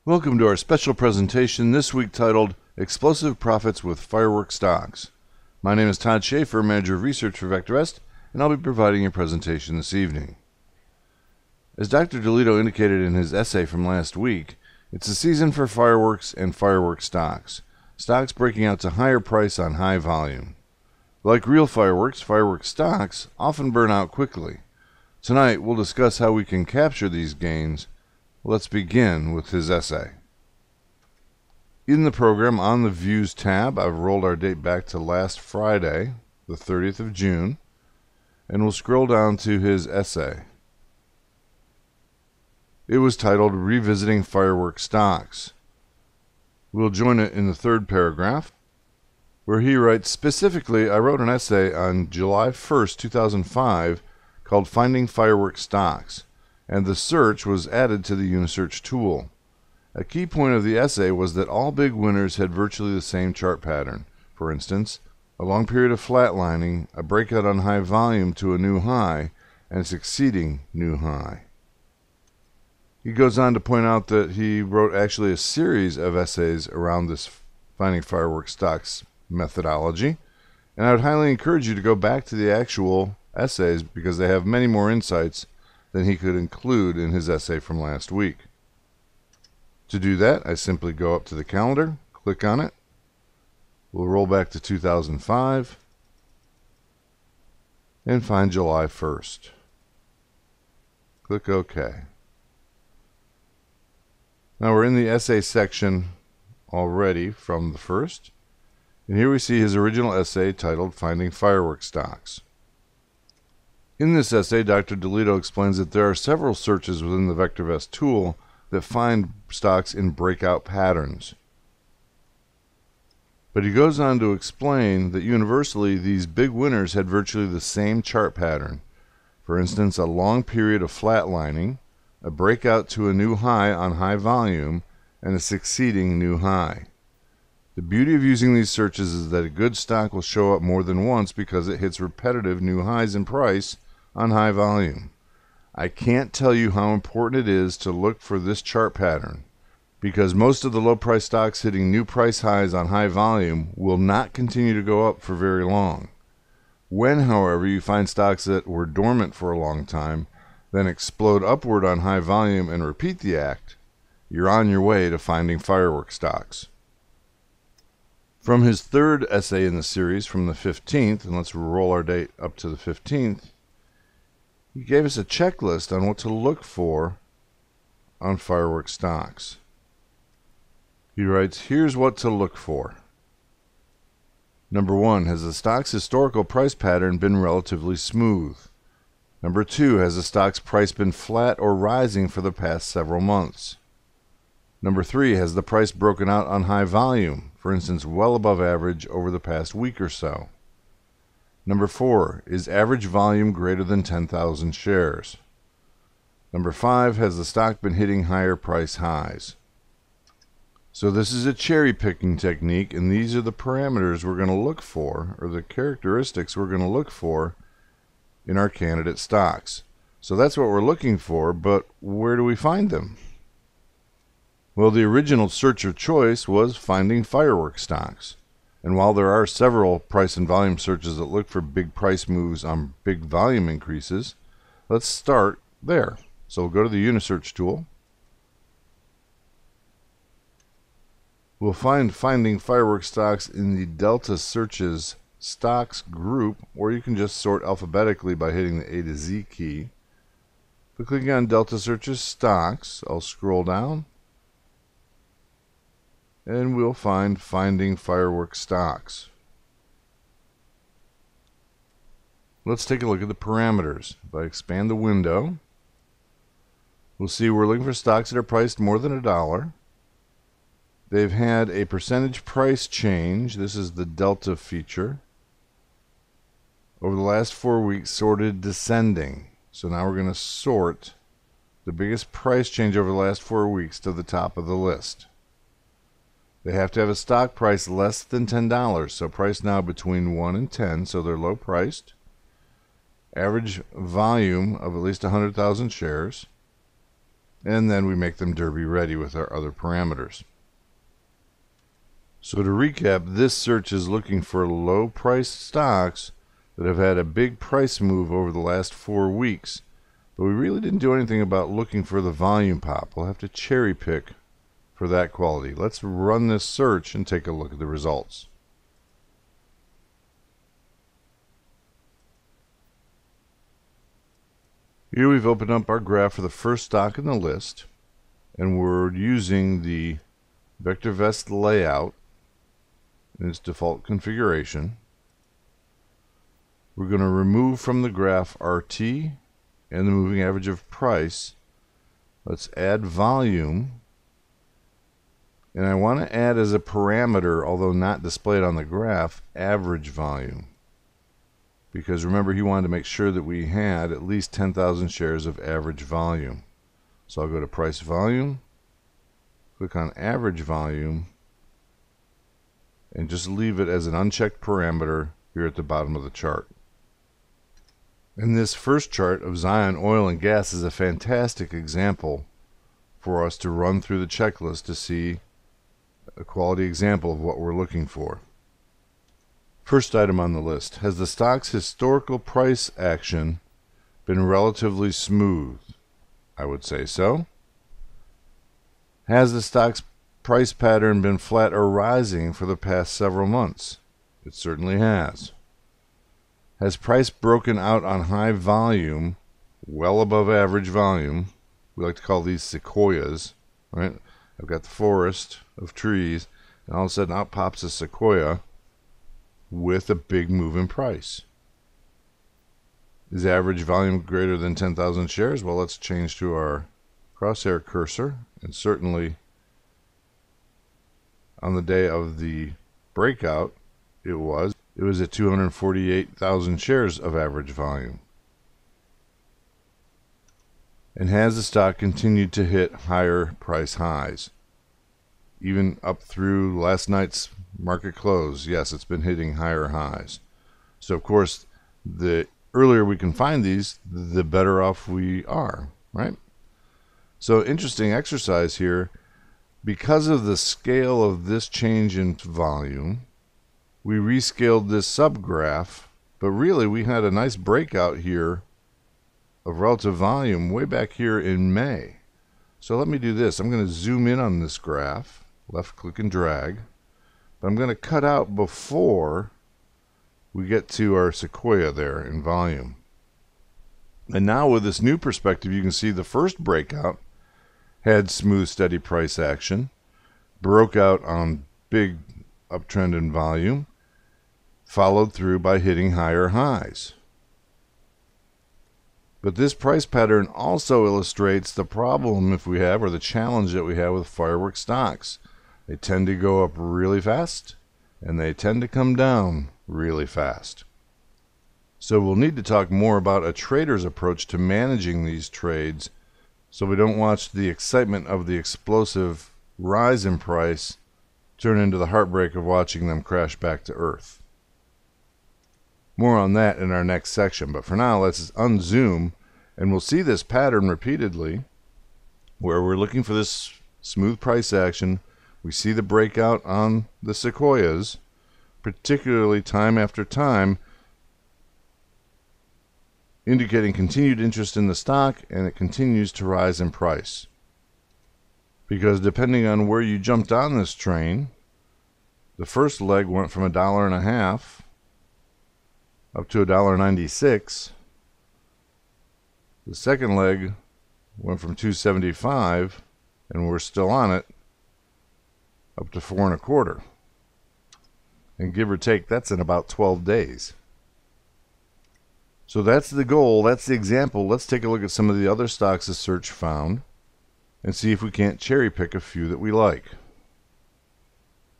Welcome to our special presentation this week titled Explosive Profits with Firework Stocks. My name is Todd Shaffer, Manager of Research for VectorVest, and I'll be providing a presentation this evening. As Dr. DiLiddo indicated in his essay from last week, it's the season for fireworks and firework stocks, stocks breaking out to higher price on high volume. Like real fireworks, firework stocks often burn out quickly. Tonight we'll discuss how we can capture these gains. Let's begin with his essay. In the program, on the Views tab, I've rolled our date back to last Friday, the 30th of June, and we'll scroll down to his essay. It was titled Revisiting Firework Stocks. We'll join it in the third paragraph, where he writes, specifically, I wrote an essay on July 1st, 2005, called Finding Firework Stocks, and the search was added to the Unisearch tool. A key point of the essay was that all big winners had virtually the same chart pattern. For instance, a long period of flatlining, a breakout on high volume to a new high, and a succeeding new high. He goes on to point out that he wrote actually a series of essays around this Finding Firework Stocks methodology, and I would highly encourage you to go back to the actual essays because they have many more insights than he could include in his essay from last week. To do that, I simply go up to the calendar, click on it. We'll roll back to 2005 and find July 1st. Click OK. Now we're in the essay section already from the first, and here we see his original essay titled Finding Firework Stocks. In this essay, Dr. DiLiddo explains that there are several searches within the VectorVest tool that find stocks in breakout patterns. But he goes on to explain that universally these big winners had virtually the same chart pattern. For instance, a long period of flatlining, a breakout to a new high on high volume, and a succeeding new high. The beauty of using these searches is that a good stock will show up more than once because it hits repetitive new highs in price on high volume. I can't tell you how important it is to look for this chart pattern because most of the low price stocks hitting new price highs on high volume will not continue to go up for very long. When, however, you find stocks that were dormant for a long time, then explode upward on high volume and repeat the act, you're on your way to finding firework stocks. From his third essay in the series from the 15th, and let's roll our date up to the 15th, he gave us a checklist on what to look for on firework stocks. He writes, here's what to look for. Number 1, has the stock's historical price pattern been relatively smooth? Number 2, has the stock's price been flat or rising for the past several months? Number 3, has the price broken out on high volume, for instance, well above average over the past week or so? Number 4, is average volume greater than 10,000 shares? Number 5, has the stock been hitting higher price highs? So this is a cherry picking technique, and these are the parameters we're going to look for, or the characteristics we're going to look for in our candidate stocks. So that's what we're looking for, but where do we find them? Well, the original search of choice was finding firework stocks. And while there are several price and volume searches that look for big price moves on big volume increases, let's start there. So we'll go to the Unisearch tool. We'll find Finding Firework Stocks in the Delta Searches Stocks group, or you can just sort alphabetically by hitting the A to Z key. By clicking on Delta Searches Stocks, I'll scroll down, and we'll find Finding Firework Stocks. Let's take a look at the parameters. If I expand the window, we'll see we're looking for stocks that are priced more than $1. They've had a percentage price change. This is the delta feature. Over the last 4 weeks, sorted descending. So now we're going to sort the biggest price change over the last 4 weeks to the top of the list. They have to have a stock price less than $10, so price now between 1 and 10, so they're low priced. Average volume of at least 100,000 shares. and then we make them derby ready with our other parameters. So to recap, this search is looking for low priced stocks that have had a big price move over the last 4 weeks, but we really didn't do anything about looking for the volume pop. We'll have to cherry pick for that quality. Let's run this search and take a look at the results. Here we've opened up our graph for the first stock in the list, and we're using the VectorVest layout in its default configuration. We're going to remove from the graph RT and the moving average of price. Let's add volume, and I want to add as a parameter, although not displayed on the graph, average volume. Because remember, he wanted to make sure that we had at least 10,000 shares of average volume. So I'll go to price volume, click on average volume, and just leave it as an unchecked parameter here at the bottom of the chart. And this first chart of Zion Oil and Gas is a fantastic example for us to run through the checklist to see a quality example of what we're looking for. First item on the list, has the stock's historical price action been relatively smooth? I would say so. Has the stock's price pattern been flat or rising for the past several months? It certainly has. Has price broken out on high volume, well above average volume? We like to call these sequoias, right? I've got the forest of trees, and all of a sudden out pops a sequoia with a big move in price. Is average volume greater than 10,000 shares? Well, let's change to our crosshair cursor, and certainly on the day of the breakout it was at 248,000 shares of average volume. And has the stock continued to hit higher price highs? Even up through last night's market close, yes, it's been hitting higher highs. So of course, the earlier we can find these, the better off we are, right? So interesting exercise here. Because of the scale of this change in volume, we rescaled this subgraph, but really we had a nice breakout here of relative volume way back here in May. So let me do this. I'm going to zoom in on this graph, left click and drag, but I'm going to cut out before we get to our sequoia there in volume. And now with this new perspective, you can see the first breakout had smooth, steady price action, broke out on big uptrend in volume, followed through by hitting higher highs. But this price pattern also illustrates the problem if we have, or the challenge that we have with Firework stocks. They tend to go up really fast, and they tend to come down really fast. So we'll need to talk more about a trader's approach to managing these trades so we don't watch the excitement of the explosive rise in price turn into the heartbreak of watching them crash back to earth. More on that in our next section, but for now let's unzoom and we'll see this pattern repeatedly where we're looking for this smooth price action. We see the breakout on the sequoias, particularly time after time, indicating continued interest in the stock, and it continues to rise in price. Because depending on where you jumped on this train, the first leg went from $1.50 up to $1.96. The second leg went from $2.75, and we're still on it, up to $4.25. And give or take, that's in about 12 days. So that's the goal, that's the example. Let's take a look at some of the other stocks the search found and see if we can't cherry pick a few that we like.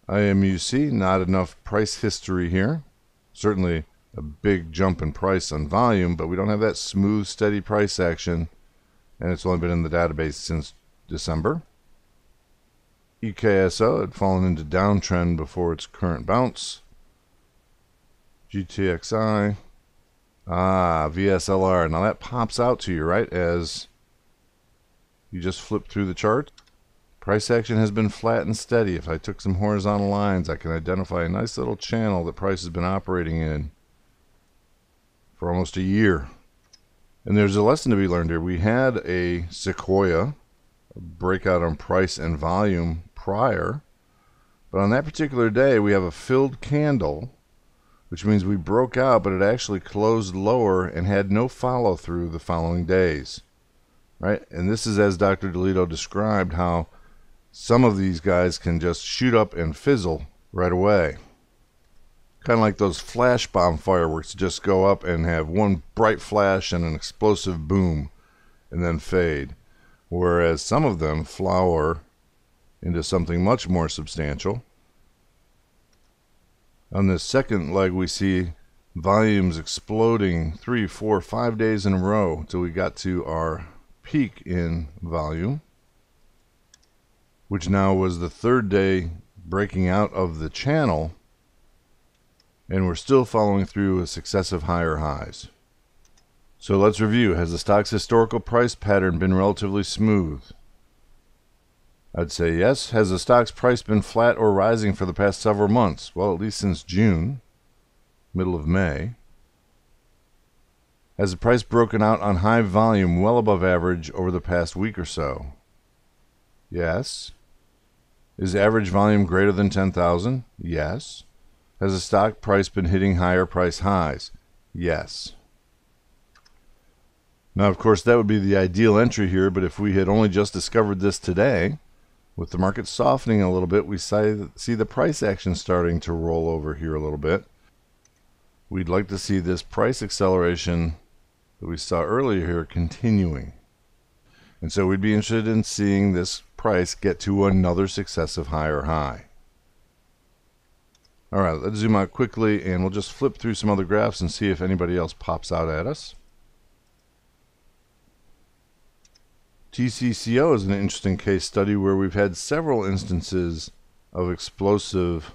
IMUC, not enough price history here. Certainly a big jump in price on volume, but we don't have that smooth, steady price action, and it's only been in the database since December. EKSO had fallen into downtrend before its current bounce. GTXI. VSLR. Now that pops out to you, right, as you just flip through the chart. Price action has been flat and steady. If I took some horizontal lines, I can identify a nice little channel that price has been operating in for almost a year. And there's a lesson to be learned here. We had a Sequoia breakout on price and volume prior, but on that particular day we have a filled candle, which means we broke out, but it actually closed lower and had no follow through the following days, right? And this is as Dr. DiLiddo described, how some of these guys can just shoot up and fizzle right away. Kind of like those flash bomb fireworks, just go up and have one bright flash and an explosive boom and then fade. Whereas some of them flower into something much more substantial. On this second leg, we see volumes exploding 3, 4, 5 days in a row until we got to our peak in volume, which now was the third day breaking out of the channel, and we're still following through with successive higher highs. So let's review. Has the stock's historical price pattern been relatively smooth? I'd say yes. Has the stock's price been flat or rising for the past several months? Well, at least since June, middle of May. Has the price broken out on high volume well above average over the past week or so? Yes. Is average volume greater than 10,000? Yes. Has the stock price been hitting higher price highs? Yes. Now, of course, that would be the ideal entry here, but if we had only just discovered this today, with the market softening a little bit, we see the price action starting to roll over here a little bit. We'd like to see this price acceleration that we saw earlier here continuing. And so we'd be interested in seeing this price get to another successive higher high. All right, let's zoom out quickly and we'll just flip through some other graphs and see if anybody else pops out at us. TCCO is an interesting case study where we've had several instances of explosive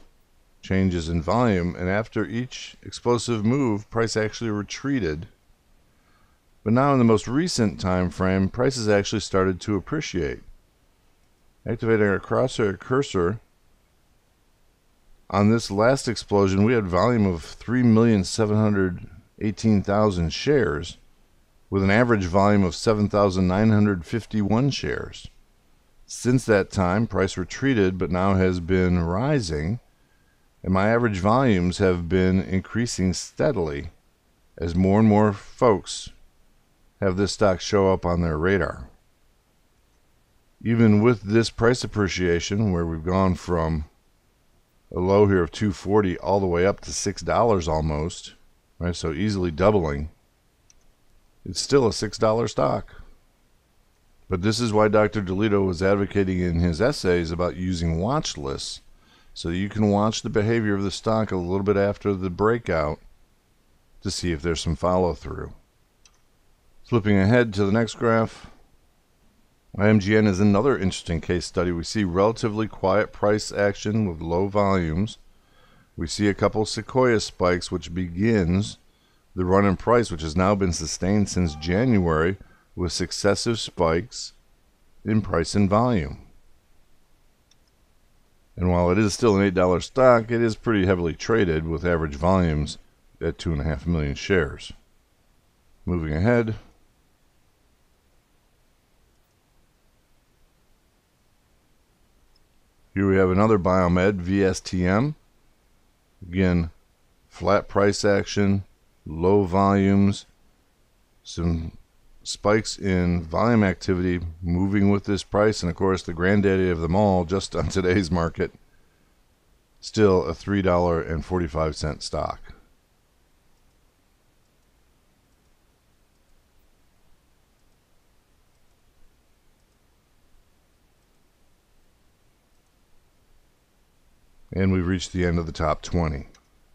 changes in volume, and after each explosive move, price actually retreated. But now in the most recent time frame, prices actually started to appreciate. Activating our crosshair cursor, on this last explosion, we had volume of 3,718,000 shares, with an average volume of 7,951 shares. Since that time, price retreated, but now has been rising, and my average volumes have been increasing steadily as more and more folks have this stock show up on their radar. Even with this price appreciation, where we've gone from a low here of $2.40 all the way up to $6 almost, right? So easily doubling. It's still a $6 stock. But this is why Dr. DiLiddo was advocating in his essays about using watch lists, so you can watch the behavior of the stock a little bit after the breakout to see if there's some follow through. Flipping ahead to the next graph, IMGN is another interesting case study. We see relatively quiet price action with low volumes. We see a couple Sequoia spikes, which begins the run in price, which has now been sustained since January, with successive spikes in price and volume. And while it is still an $8 stock, it is pretty heavily traded with average volumes at 2.5 million shares. Moving ahead. Here we have another Biomed, VSTM. Again, flat price action, low volumes, some spikes in volume activity moving with this price, and of course the granddaddy of them all just on today's market, still a $3.45 stock. And we've reached the end of the top 20.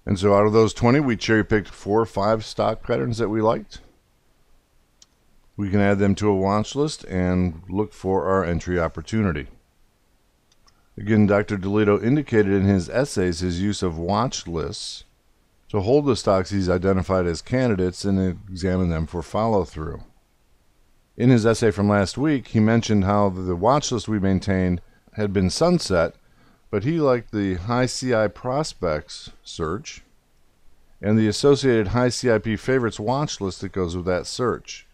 And so out of those 20, we cherry-picked 4 or 5 stock patterns that we liked. We can add them to a watch list and look for our entry opportunity. Again, Dr. DiLiddo indicated in his essays his use of watch lists to hold the stocks he's identified as candidates and examine them for follow-through. In his essay from last week, he mentioned how the watch list we maintained had been sunset, but he liked the high CI prospects search and the associated high CIP favorites watch list that goes with that search.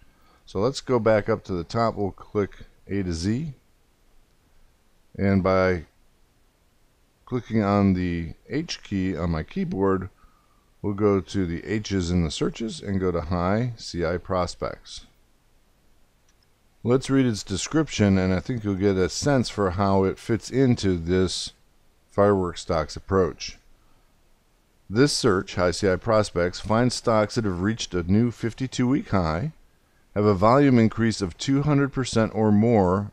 So let's go back up to the top. We'll click A to Z, and by clicking on the H key on my keyboard, we'll go to the H's in the searches and go to high CI prospects. Let's read its description, and I think you'll get a sense for how it fits into this Firework Stocks approach. This search, high CI prospects, finds stocks that have reached a new 52-week high, have a volume increase of 200% or more,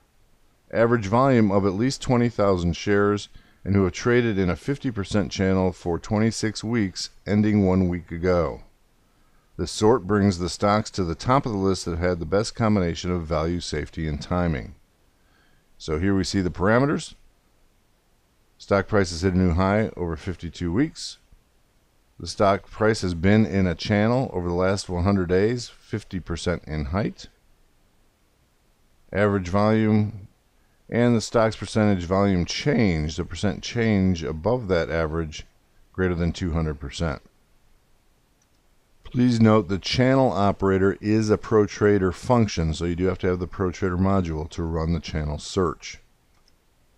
average volume of at least 20,000 shares, and who have traded in a 50% channel for 26 weeks, ending 1 week ago. The sort brings the stocks to the top of the list that had the best combination of value, safety, and timing. So here we see the parameters. Stock price has hit a new high over 52 weeks. The stock price has been in a channel over the last 100 days, 50% in height. Average volume and the stock's percentage volume change, the percent change above that average, greater than 200%. Please note the channel operator is a ProTrader function, so you do have to have the ProTrader module to run the channel search.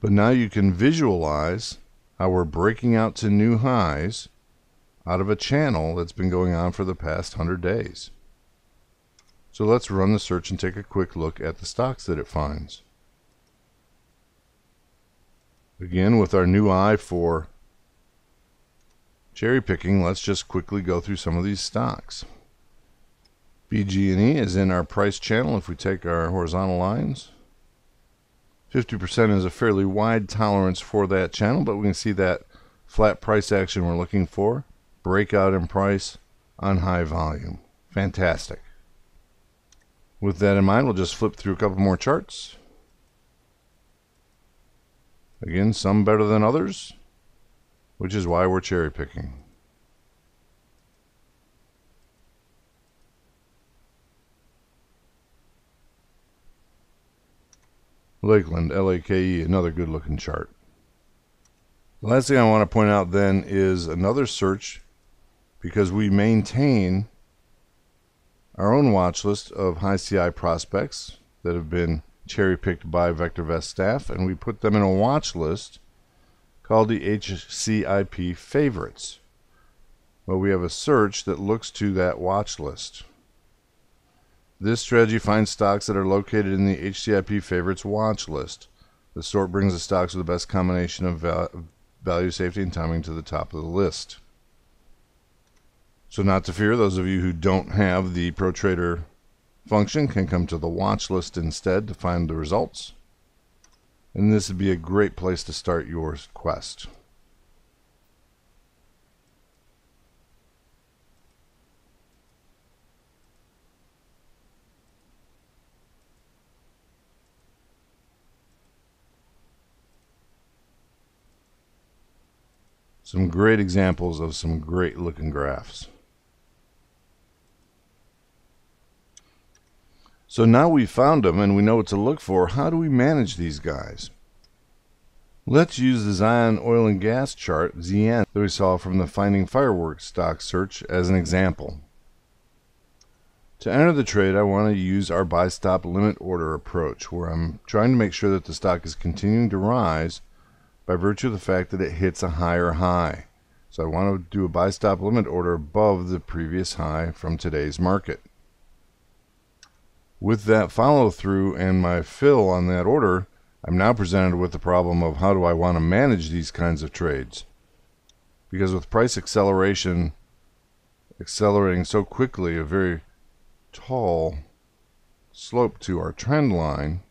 But now you can visualize how we're breaking out to new highs out of a channel that's been going on for the past 100 days. So let's run the search and take a quick look at the stocks that it finds. Again, with our new eye for cherry picking, let's just quickly go through some of these stocks. BG&E is in our price channel. If we take our horizontal lines, 50% is a fairly wide tolerance for that channel, but we can see that flat price action we're looking for. Breakout in price on high volume. Fantastic. With that in mind, we'll just flip through a couple more charts. Again, some better than others, which is why we're cherry picking. Lakeland, LAKE, another good looking chart. The last thing I want to point out then is another search, because we maintain our own watch list of high CI prospects that have been cherry picked by VectorVest staff, and we put them in a watch list called the HCIP favorites. Well, we have a search that looks to that watch list. This strategy finds stocks that are located in the HCIP favorites watch list. The sort brings the stocks with the best combination of value, safety, and timing to the top of the list. So not to fear, those of you who don't have the ProTrader function can come to the watch list instead to find the results. And this would be a great place to start your quest. Some great examples of some great looking graphs. So now we've found them and we know what to look for. How do we manage these guys? Let's use the Zion Oil and Gas chart, ZN, that we saw from the Finding Firework Stocks search as an example. To enter the trade, I want to use our buy stop limit order approach, where I'm trying to make sure that the stock is continuing to rise by virtue of the fact that it hits a higher high. So I want to do a buy stop limit order above the previous high from today's market. With that follow through and my fill on that order, I'm now presented with the problem of how do I want to manage these kinds of trades. Because with price acceleration accelerating so quickly, a very tall slope to our trend line,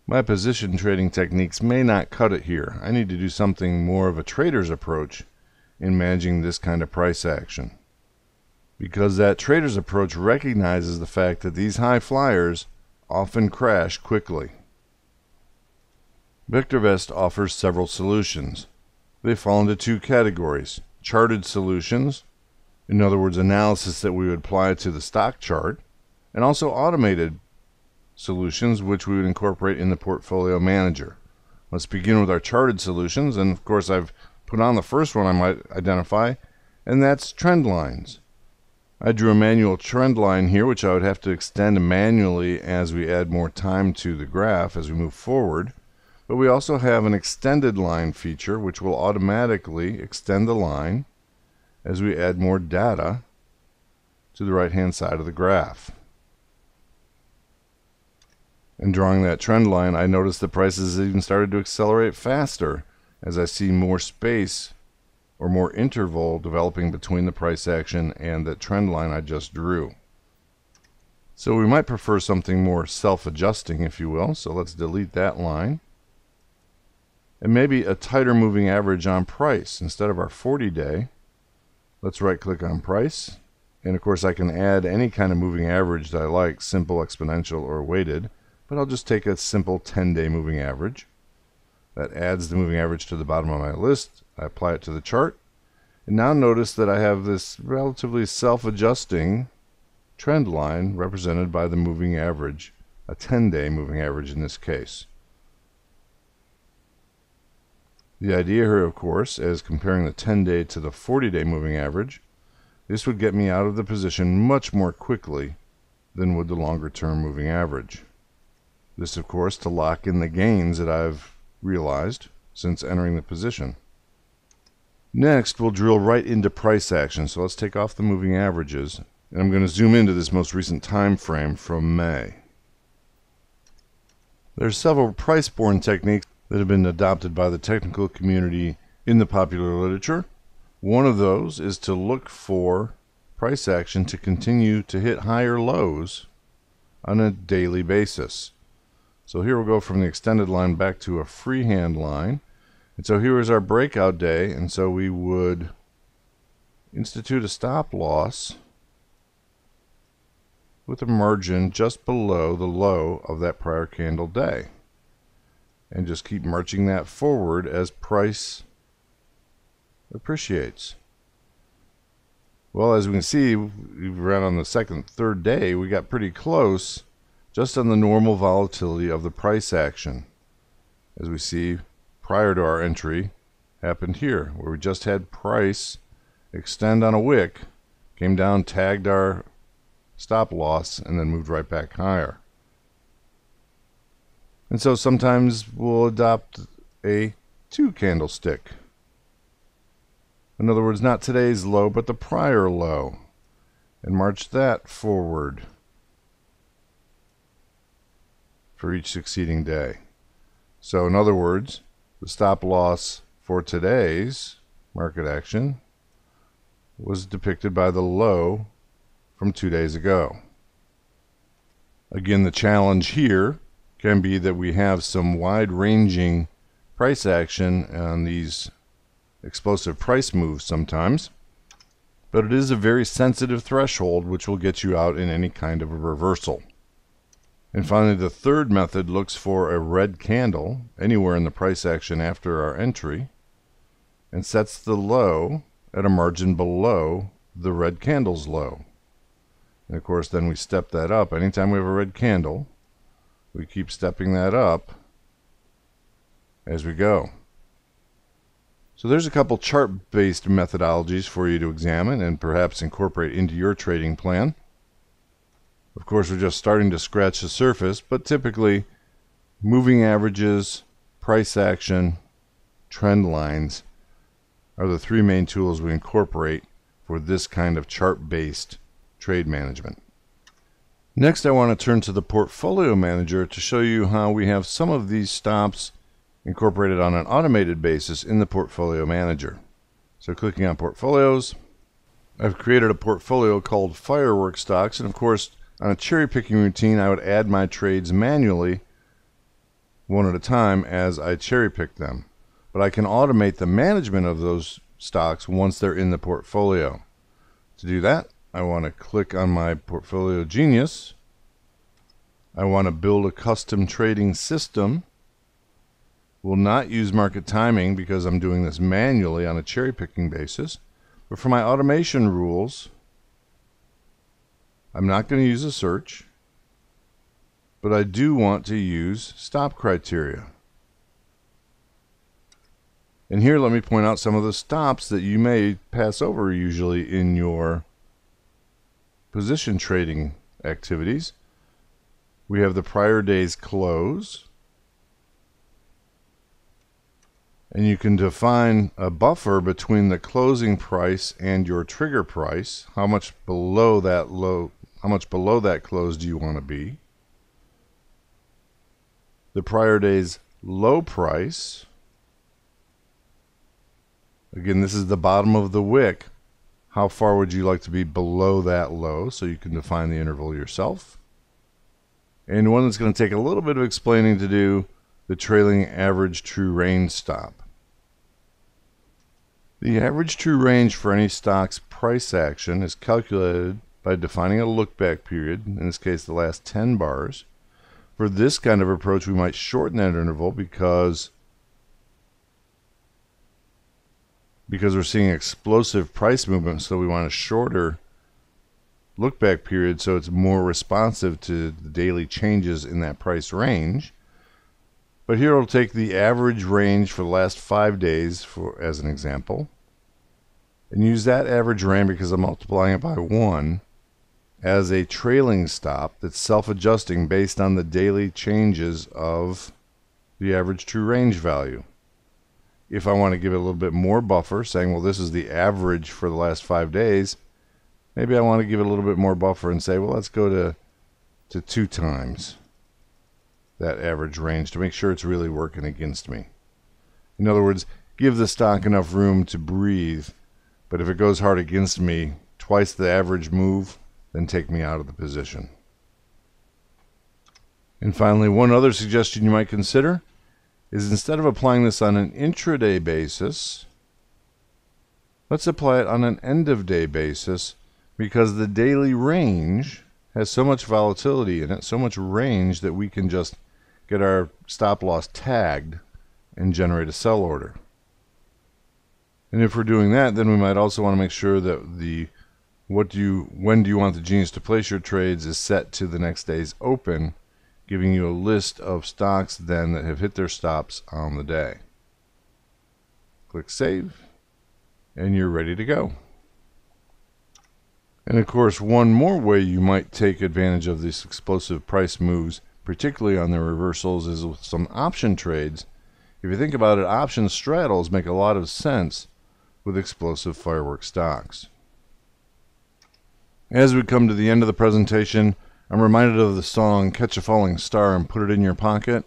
my position trading techniques may not cut it here. I need to do something more of a trader's approach in managing this kind of price action. Because that trader's approach recognizes the fact that these high flyers often crash quickly. VectorVest offers several solutions. They fall into two categories: charted solutions, In other words, analysis that we would apply to the stock chart, and also automated solutions which we would incorporate in the portfolio manager. Let's begin with our charted solutions, and of course I've put on the first one I might identify, and that's trend lines. I drew a manual trend line here, which I would have to extend manually as we add more time to the graph as we move forward. But we also have an extended line feature, which will automatically extend the line as we add more data to the right-hand side of the graph. In drawing that trend line, I noticed the prices even started to accelerate faster as I see more space or more interval developing between the price action and the trend line I just drew. So we might prefer something more self-adjusting, if you will. So let's delete that line. And maybe a tighter moving average on price. Instead of our 40-day, let's right-click on price. And of course I can add any kind of moving average that I like, simple, exponential, or weighted. But I'll just take a simple 10-day moving average. That adds the moving average to the bottom of my list. I apply it to the chart. And now notice that I have this relatively self-adjusting trend line represented by the moving average, a 10-day moving average in this case. The idea here, of course, is comparing the 10-day to the 40-day moving average. This would get me out of the position much more quickly than would the longer-term moving average. This, of course, to lock in the gains that I've realized since entering the position. Next, we'll drill right into price action. So let's take off the moving averages, and I'm going to zoom into this most recent time frame from May. There are several price-borne techniques that have been adopted by the technical community in the popular literature. One of those is to look for price action to continue to hit higher lows on a daily basis. So here we'll go from the extended line back to a freehand line. And so here is our breakout day, and so we would institute a stop loss with a margin just below the low of that prior candle day. And just keep marching that forward as price appreciates. Well, as we can see, we ran on the second, third day, we got pretty close just on the normal volatility of the price action. As we see, prior to our entry happened here, where we just had price extend on a wick, came down, tagged our stop loss, and then moved right back higher. And so sometimes we'll adopt a 2 candlestick. In other words, not today's low, but the prior low, and march that forward for each succeeding day. So in other words, the stop loss for today's market action was depicted by the low from 2 days ago. Again, the challenge here can be that we have some wide-ranging price action on these explosive price moves sometimes, but it is a very sensitive threshold which will get you out in any kind of a reversal. And finally, the third method looks for a red candle anywhere in the price action after our entry and sets the low at a margin below the red candle's low. And of course, then we step that up. Anytime we have a red candle, we keep stepping that up as we go. So there's a couple chart-based methodologies for you to examine and perhaps incorporate into your trading plan. Of course, we're just starting to scratch the surface, but typically moving averages, price action, trend lines are the 3 main tools we incorporate for this kind of chart-based trade management. Next, I want to turn to the portfolio manager to show you how we have some of these stops incorporated on an automated basis in the portfolio manager. So clicking on portfolios, I've created a portfolio called Firework Stocks, and of course on a cherry picking routine I would add my trades manually one at a time as I cherry pick them. But I can automate the management of those stocks once they're in the portfolio. To do that, I want to click on my Portfolio Genius. I want to build a custom trading system. Will not use market timing because I'm doing this manually on a cherry picking basis. But for my automation rules, I'm not going to use a search, but I do want to use stop criteria. And here let me point out some of the stops that you may pass over usually in your position trading activities. We have the prior day's close. And you can define a buffer between the closing price and your trigger price. How much below that close do you want to be? The prior day's low price. Again, this is the bottom of the wick. How far would you like to be below that low? So you can define the interval yourself. And one that's going to take a little bit of explaining to do, the trailing average true range stop. The average true range for any stock's price action is calculated by defining a look-back period, in this case the last 10 bars. For this kind of approach, we might shorten that interval because we're seeing explosive price movement, so we want a shorter look-back period so it's more responsive to the daily changes in that price range. But here we'll take the average range for the last 5 days as an example, and use that average range, because I'm multiplying it by 1, as a trailing stop that's self-adjusting based on the daily changes of the average true range value. If I want to give it a little bit more buffer, saying, well, this is the average for the last 5 days, maybe I want to give it a little bit more buffer and say, well, let's go to 2 times that average range to make sure it's really working against me. In other words, give the stock enough room to breathe, but if it goes hard against me, twice the average move, then take me out of the position. And finally, one other suggestion you might consider is, instead of applying this on an intraday basis, let's apply it on an end of day basis, because the daily range has so much volatility in it, so much range, that we can just get our stop loss tagged and generate a sell order. And if we're doing that, then we might also want to make sure that when do you want the genius to place your trades is set to the next day's open, giving you a list of stocks then that have hit their stops on the day. Click Save, and you're ready to go. And of course, one more way you might take advantage of these explosive price moves, particularly on the reversals, is with some option trades. If you think about it, option straddles make a lot of sense with explosive firework stocks. As we come to the end of the presentation, I'm reminded of the song "Catch a Falling Star and Put It in Your Pocket,"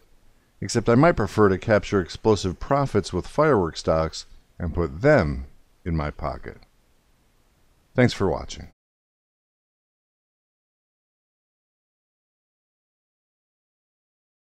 except I might prefer to capture explosive profits with firework stocks and put them in my pocket. Thanks for watching.